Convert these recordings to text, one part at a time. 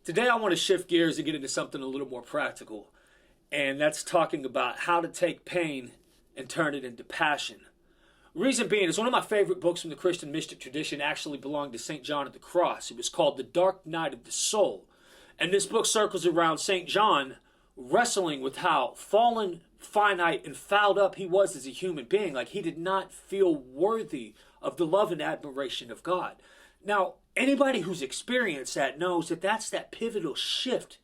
Today, I want to shift gears and get into something a little more practical, and that's talking about how to take pain and turn it into passion. Reason being is one of my favorite books from the Christian mystic tradition actually belonged to St. John of the Cross. It was called The Dark Night of the Soul. And this book circles around St. John wrestling with how fallen, finite, and fouled up he was as a human being. Like he did not feel worthy of the love and admiration of God. Now, anybody who's experienced that knows that that's that pivotal shift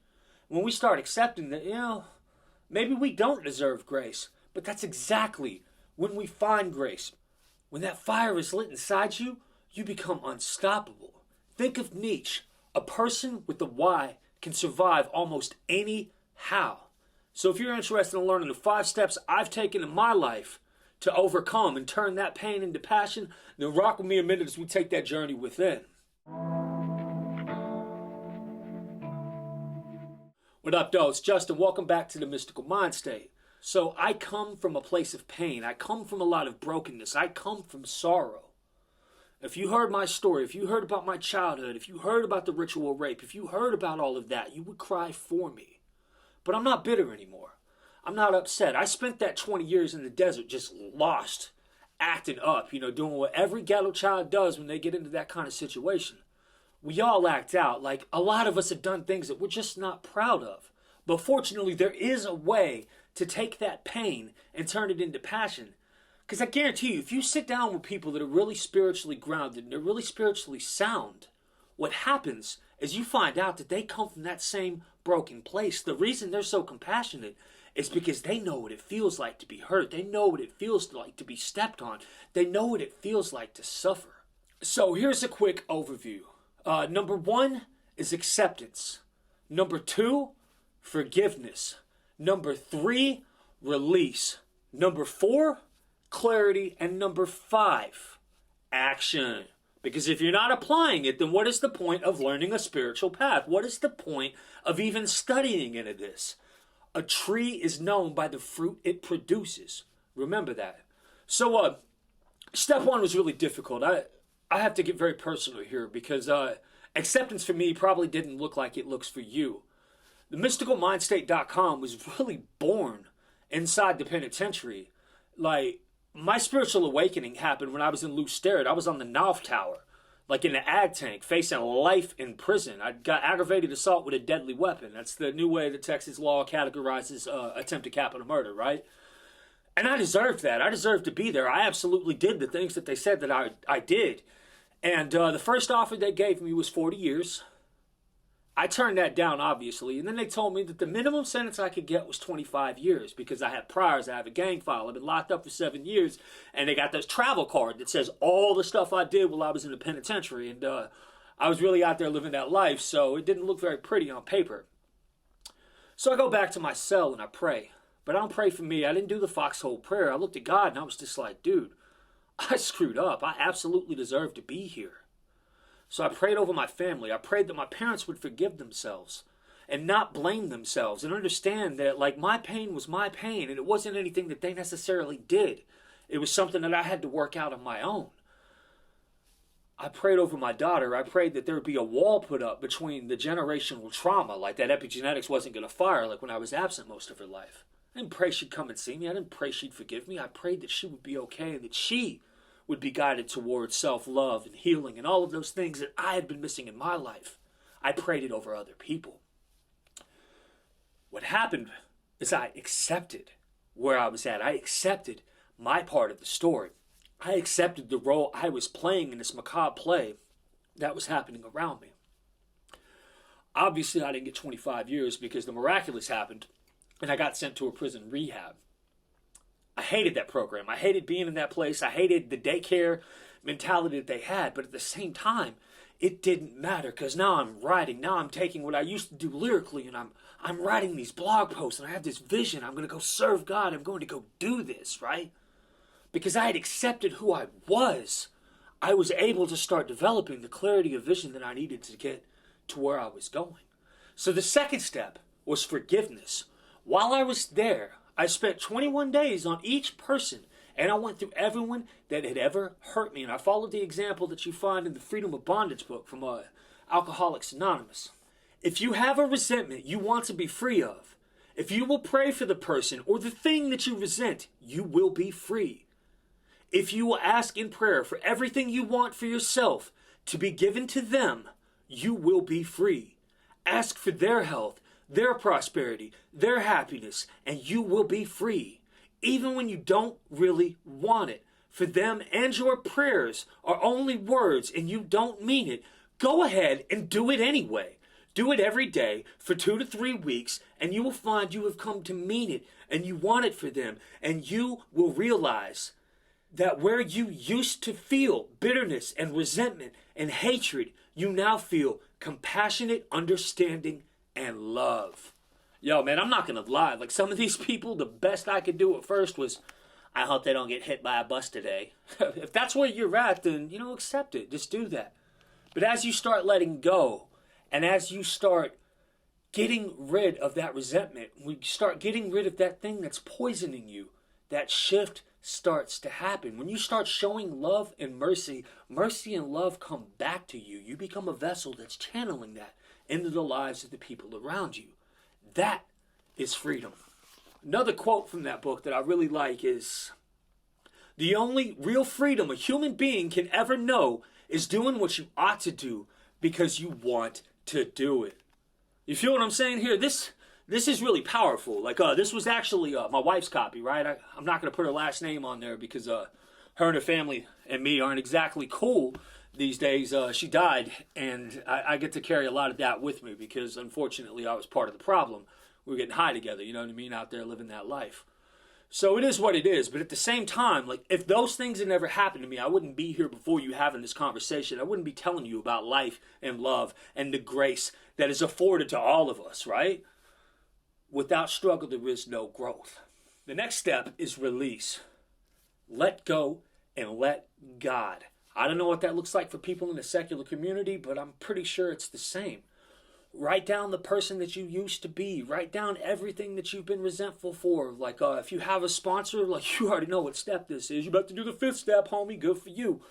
when we start accepting that, maybe we don't deserve grace, but that's exactly when we find grace. When that fire is lit inside you, you become unstoppable. Think of Nietzsche. A person with the why can survive almost any how. So if you're interested in learning the 5 steps I've taken in my life to overcome and turn that pain into passion, then rock with me a minute as we take that journey within. What up, though? It's Justin. Welcome back to the Mystical Mind State. So I come from a place of pain. I come from a lot of brokenness. I come from sorrow. If you heard my story, if you heard about my childhood, if you heard about the ritual rape, if you heard about all of that, you would cry for me. But I'm not bitter anymore. I'm not upset. I spent that 20 years in the desert just lost, acting up, doing what every ghetto child does when they get into that kind of situation. We all act out. Like a lot of us have done things that we're just not proud of. But fortunately, there is a way to take that pain and turn it into passion. Because I guarantee you, if you sit down with people that are really spiritually grounded and they're really spiritually sound, what happens is you find out that they come from that same broken place. The reason they're so compassionate is because they know what it feels like to be hurt. They know what it feels like to be stepped on. They know what it feels like to suffer. So here's a quick overview. Number 1 is acceptance. Number 2, forgiveness. Number 3, release. Number 4, clarity. And number 5, action. Because if you're not applying it, then what is the point of learning a spiritual path? What is the point of even studying into this? A tree is known by the fruit it produces. Remember that. So step 1 was really difficult. I have to get very personal here because acceptance for me probably didn't look like it looks for you. The mysticalmindstate.com was really born inside the penitentiary. Like, my spiritual awakening happened when I was in Lew Sterrett. I was on the Knopf Tower, like in the ag tank, facing life in prison. I got aggravated assault with a deadly weapon. That's the new way that Texas law categorizes attempted capital murder, right? And I deserved that. I deserved to be there. I absolutely did the things that they said that I did. And the first offer they gave me was 40 years. I turned that down, obviously, and then they told me that the minimum sentence I could get was 25 years because I had priors, I have a gang file, I've been locked up for 7 years, and they got this travel card that says all the stuff I did while I was in the penitentiary, and I was really out there living that life, so it didn't look very pretty on paper. So I go back to my cell and I pray, but I don't pray for me. I didn't do the foxhole prayer. I looked at God and I was just like, dude, I screwed up. I absolutely deserve to be here. So I prayed over my family. I prayed that my parents would forgive themselves and not blame themselves and understand that, like, my pain was my pain and it wasn't anything that they necessarily did. It was something that I had to work out on my own. I prayed over my daughter. I prayed that there would be a wall put up between the generational trauma, like that epigenetics wasn't going to fire like when I was absent most of her life. I didn't pray she'd come and see me. I didn't pray she'd forgive me. I prayed that she would be okay and that she would be guided towards self-love and healing and all of those things that I had been missing in my life. I prayed it over other people. What happened is I accepted where I was at. I accepted my part of the story. I accepted the role I was playing in this macabre play that was happening around me. Obviously, I didn't get 25 years because the miraculous happened and I got sent to a prison rehab. I hated that program. I hated being in that place. I hated the daycare mentality that they had. But at the same time, it didn't matter because now I'm writing. Now I'm taking what I used to do lyrically and I'm writing these blog posts and I have this vision. I'm going to go serve God. I'm going to go do this, right? Because I had accepted who I was able to start developing the clarity of vision that I needed to get to where I was going. So the second step was forgiveness. While I was there, I spent 21 days on each person, and I went through everyone that had ever hurt me. And I followed the example that you find in the Freedom of Bondage book from Alcoholics Anonymous. If you have a resentment you want to be free of, if you will pray for the person or the thing that you resent, you will be free. If you will ask in prayer for everything you want for yourself to be given to them, you will be free. Ask for their health, their prosperity, their happiness, and you will be free. Even when you don't really want it. For them and your prayers are only words and you don't mean it. Go ahead and do it anyway. Do it every day for 2 to 3 weeks and you will find you have come to mean it and you want it for them. And you will realize that where you used to feel bitterness and resentment and hatred, you now feel compassionate, understanding, and love. Yo, man, I'm not going to lie. Like, some of these people, the best I could do at first was, I hope they don't get hit by a bus today. If that's where you're at, then, accept it. Just do that. But as you start letting go, and as you start getting rid of that resentment, we start getting rid of that thing that's poisoning you, that shift starts to happen. When you start showing love and mercy, mercy and love come back to you. You become a vessel that's channeling that into the lives of the people around you. That is freedom. Another quote from that book that I really like is, the only real freedom a human being can ever know is doing what you ought to do because you want to do it. You feel what I'm saying here? This is really powerful. Like, this was actually my wife's copy, right? I'm not going to put her last name on there because her and her family and me aren't exactly cool these days. She died, and I get to carry a lot of that with me because, unfortunately, I was part of the problem. We were getting high together, you know what I mean, out there living that life. So it is what it is, but at the same time, like, if those things had never happened to me, I wouldn't be here before you having this conversation. I wouldn't be telling you about life and love and the grace that is afforded to all of us, right? Without struggle, there is no growth. The next step is release. Let go and let God. I don't know what that looks like for people in the secular community, but I'm pretty sure it's the same. Write down the person that you used to be. Write down everything that you've been resentful for. Like, if you have a sponsor, like, you already know what step this is. You're about to do the 5th step, homie. Good for you.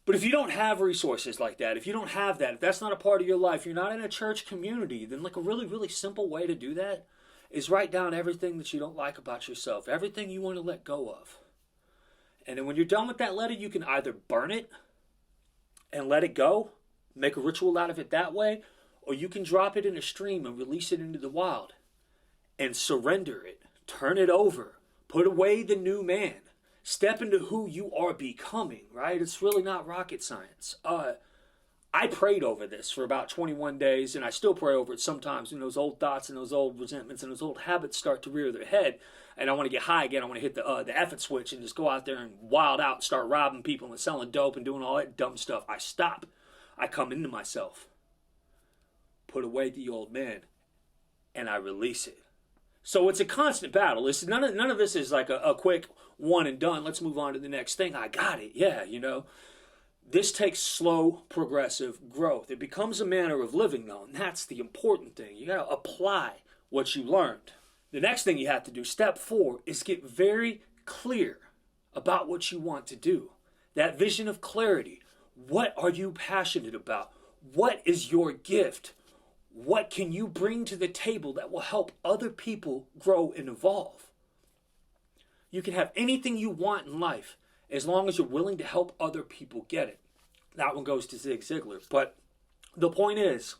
But if you don't have resources like that, if you don't have that, if that's not a part of your life, you're not in a church community, then like a really, really simple way to do that is write down everything that you don't like about yourself, everything you want to let go of. And then when you're done with that letter, you can either burn it and let it go, make a ritual out of it that way, or you can drop it in a stream and release it into the wild and surrender it, turn it over, put away the new man, step into who you are becoming, right? It's really not rocket science. I prayed over this for about 21 days, and I still pray over it sometimes when those old thoughts and those old resentments and those old habits start to rear their head, and I want to get high again. I want to hit the effort switch and just go out there and wild out and start robbing people and selling dope and doing all that dumb stuff. I stop. I come into myself, put away the old man, and I release it. So it's a constant battle. None of this is like a quick one and done. Let's move on to the next thing. I got it. Yeah, This takes slow, progressive growth. It becomes a manner of living, though, and that's the important thing. You got to apply what you learned. The next thing you have to do, step 4, is get very clear about what you want to do. That vision of clarity. What are you passionate about? What is your gift? What can you bring to the table that will help other people grow and evolve? You can have anything you want in life as long as you're willing to help other people get it. That one goes to Zig Ziglar. But the point is,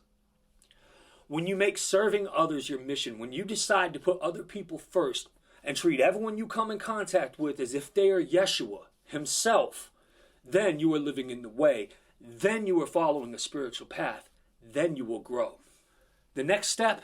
when you make serving others your mission, when you decide to put other people first and treat everyone you come in contact with as if they are Yeshua himself, then you are living in the way. Then you are following a spiritual path. Then you will grow. The next step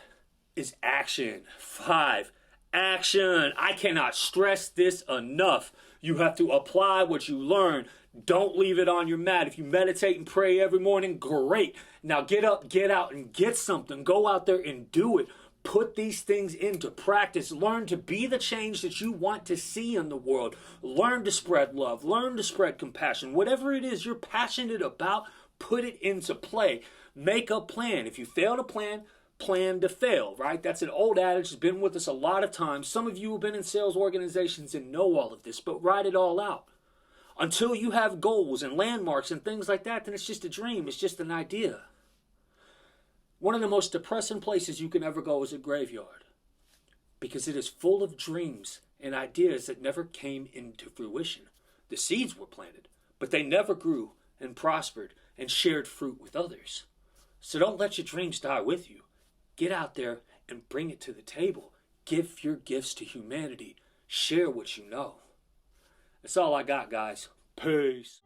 is action. 5, action. I cannot stress this enough. You have to apply what you learn. Don't leave it on your mat. If you meditate and pray every morning, great. Now get up, get out, and get something. Go out there and do it. Put these things into practice. Learn to be the change that you want to see in the world. Learn to spread love. Learn to spread compassion. Whatever it is you're passionate about, put it into play. Make a plan. If you fail to plan to fail, right? That's an old adage. It's been with us a lot of times. Some of you have been in sales organizations and know all of this, but write it all out. Until you have goals and landmarks and things like that, then it's just a dream. It's just an idea. One of the most depressing places you can ever go is a graveyard, because it is full of dreams and ideas that never came into fruition. The seeds were planted, but they never grew and prospered and shared fruit with others. So don't let your dreams die with you. Get out there and bring it to the table. Give your gifts to humanity. Share what you know. That's all I got, guys. Peace.